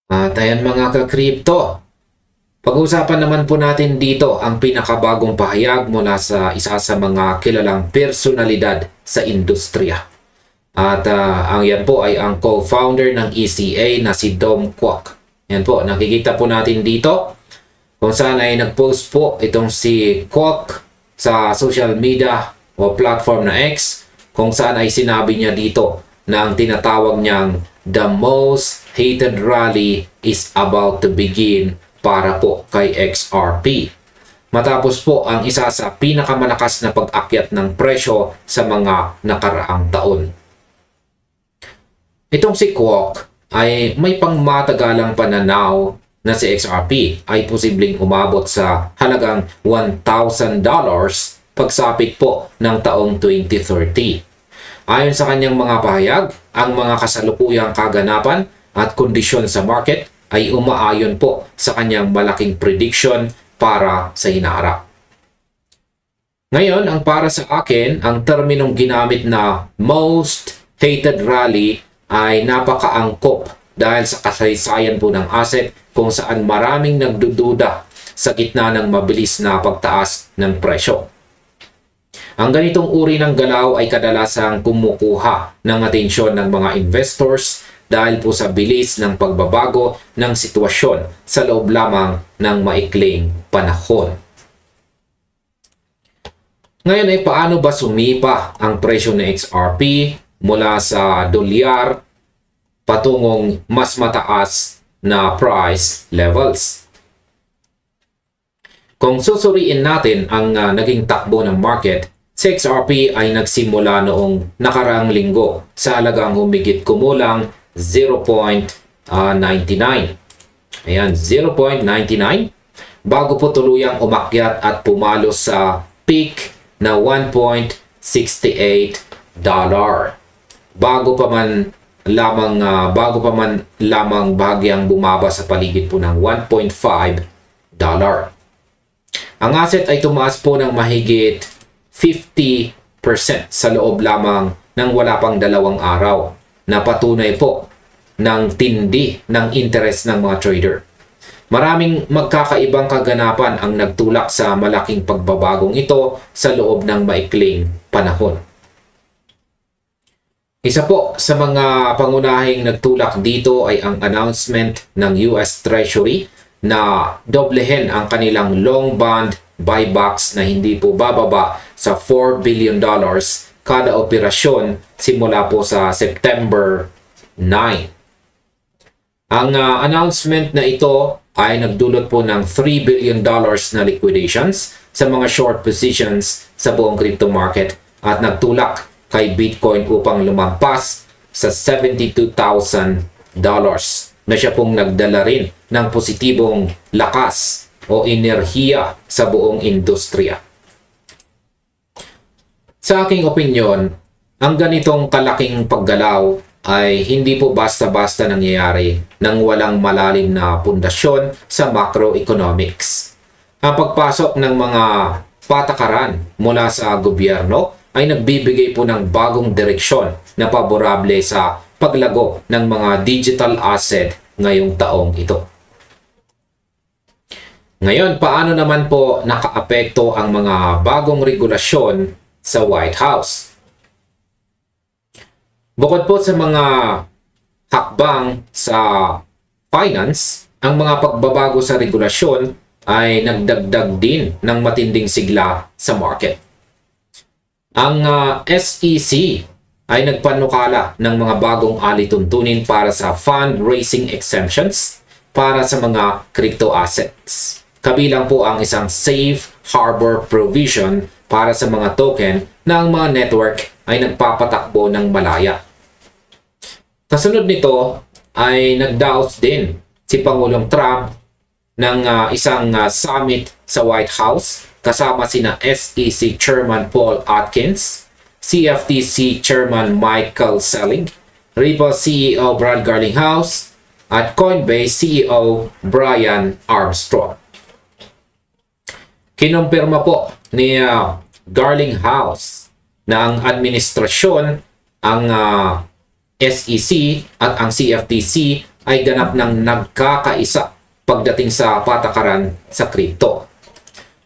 At ayan mga ka-crypto, pag-uusapan naman po natin dito ang pinakabagong pahayag mula sa isa sa mga kilalang personalidad sa industriya. At ang yan po ay ang co-founder ng ECA na si Dom Kwok. Yan po, nakikita po natin dito kung saan ay nag-post po itong si Kwok sa social media o platform na X, kung saan ay sinabi niya dito na ang tinatawag niyang the most hated rally is about to begin para po kay XRP. Matapos po ang isa sa pinakamalakas na pag-akyat ng presyo sa mga nakaraang taon. Itong si Kwok ay may pangmatagalang pananaw na si XRP ay posibleng umabot sa halagang $1,000 pagsapit po ng taong 2030. Ayon sa kanyang mga pahayag, ang mga kasalukuyang kaganapan at kondisyon sa market ay umaayon po sa kanyang malaking prediction para sa hinaharap. Ngayon, ang para sa akin, ang terminong ginamit na most hated rally ay napakaangkop dahil sa kasaysayan po ng asset kung saan maraming nagdududa sa gitna ng mabilis na pagtaas ng presyo. Ang ganitong uri ng galaw ay kadalasang kumukuha ng atensyon ng mga investors dahil po sa bilis ng pagbabago ng sitwasyon sa loob lamang ng maikling panahon. Ngayon ay paano ba sumipa ang presyo ng XRP mula sa dolyar patungong mas mataas na price levels? Kung susuriin natin ang naging takbo ng market, si XRP ay nagsimula noong nakaraang linggo sa halagang humigit kumulang 0.99. Ayan, 0.99 bago po tuluyang umakyat at pumalo sa peak na $1.68 bago pa man lamang bahagyang bumaba sa paligid po ng $1.5. Ang asset ay tumaas po ng mahigit 50% sa loob lamang ng wala pang 2 araw na patunay po ng tindi ng interes ng mga trader. Maraming magkakaibang kaganapan ang nagtulak sa malaking pagbabagong ito sa loob ng maikling panahon. Isa po sa mga pangunahing nagtulak dito ay ang announcement ng US Treasury na doblehin ang kanilang long bond buybacks na hindi po bababa sa $4 billion kada operasyon simula po sa September 9. Ang announcement na ito ay nagdulot po ng $3 billion na liquidations sa mga short positions sa buong crypto market at nagtulak kay Bitcoin upang lumampas sa $72,000 na siya pong nagdala rin ng positibong lakas o enerhiya sa buong industriya. Sa aking opinyon, ang ganitong kalaking paggalaw ay hindi po basta-basta nangyayari nang walang malalim na pundasyon sa macroeconomics. Ang pagpasok ng mga patakaran mula sa gobyerno ay nagbibigay po ng bagong direksyon na paborable sa paglago ng mga digital asset ngayong taong ito. Ngayon, paano naman po nakaapekto ang mga bagong regulasyon sa White House? Bukod po sa mga hakbang sa finance, ang mga pagbabago sa regulasyon ay nagdagdag din ng matinding sigla sa market. Ang SEC ay nagpanukala ng mga bagong alituntunin para sa fundraising exemptions para sa mga crypto assets. Kabilang po ang isang safe harbor provision para sa mga token na ang mga network ay nagpapatakbo ng malaya. Kasunod nito ay nagdaos din si Pangulong Trump ng isang summit sa White House kasama sina SEC Chairman Paul Atkins, CFTC Chairman Michael Saylor, Ripple CEO Brad Garlinghouse, at Coinbase CEO Brian Armstrong. Kinumpirma po ni Garlinghouse na ang administrasyon, ang SEC at ang CFTC ay ganap ng nagkakaisa pagdating sa patakaran sa crypto.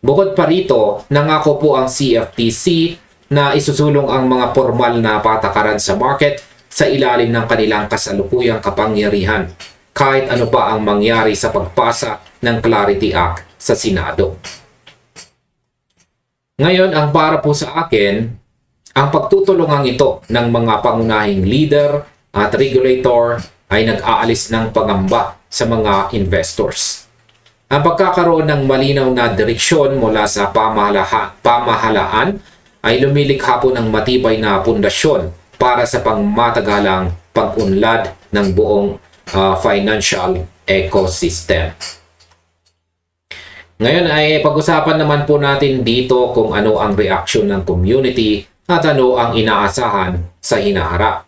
Bukod pa rito, nangako po ang CFTC na isusulong ang mga formal na patakaran sa market sa ilalim ng kanilang kasalukuyang kapangyarihan, kahit ano pa ang mangyari sa pagpasa ng Clarity Act sa Senado. Ngayon, ang para po sa akin, ang pagtutulungan ito ng mga pangunahing leader at regulator ay nag-aalis ng pangamba sa mga investors. Ang pagkakaroon ng malinaw na direksyon mula sa pamahalaan ay lumilikha po ng matibay na pundasyon para sa pangmatagalang pag-unlad ng buong financial ecosystem. Ngayon ay pag-usapan naman po natin dito kung ano ang reaksyon ng community at ano ang inaasahan sa hinaharap.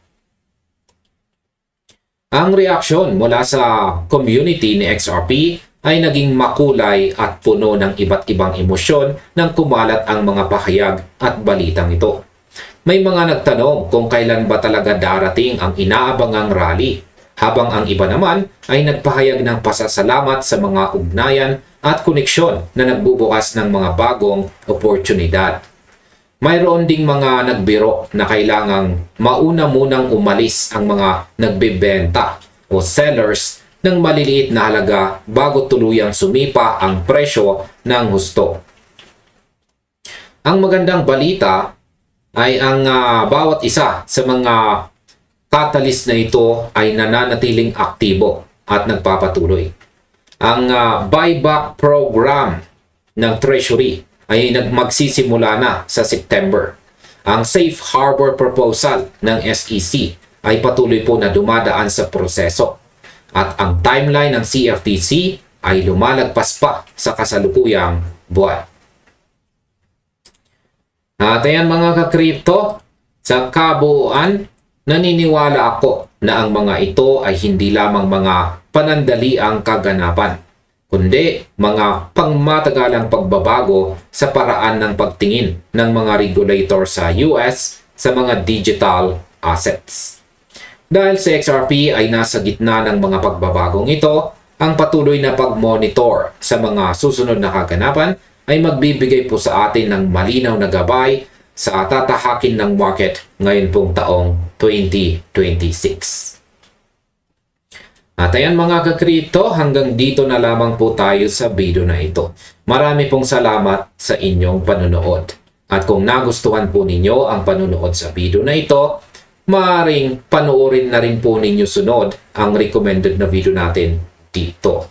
Ang reaksyon mula sa community ni XRP ay naging makulay at puno ng iba't ibang emosyon nang kumalat ang mga pahayag at balitang ito. May mga nagtanong kung kailan ba talaga darating ang inaabangang rally, habang ang iba naman ay nagpahayag ng pasasalamat sa mga ugnayan at koneksyon na nagbubukas ng mga bagong oportunidad. Mayroon ding mga nagbiro na kailangang mauna munang umalis ang mga nagbebenta o sellers ng maliliit na halaga bago tuluyang sumipa ang presyo ng husto. Ang magandang balita ay ang bawat isa sa mga catalyst na ito ay nananatiling aktibo at nagpapatuloy. Ang buyback program ng Treasury ay magsisimula na sa September. Ang safe harbor proposal ng SEC ay patuloy po na dumadaan sa proseso. At ang timeline ng CFTC ay lumalagpas pa sa kasalukuyang buwan. At ayan mga ka-crypto, sa kabuuan, naniniwala ako na ang mga ito ay hindi lamang mga panandaliang kaganapan, kundi mga pangmatagalang pagbabago sa paraan ng pagtingin ng mga regulator sa US sa mga digital assets. Dahil si XRP ay nasa gitna ng mga pagbabagong ito, ang patuloy na pag-monitor sa mga susunod na kaganapan ay magbibigay po sa atin ng malinaw na gabay sa tatahakin ng market ngayon pong taong 2026. At ayan mga ka-crypto, hanggang dito na lamang po tayo sa video na ito. Marami pong salamat sa inyong panunood. At kung nagustuhan po ninyo ang panunood sa video na ito, maaaring panoorin na rin po ninyo sunod ang recommended na video natin dito.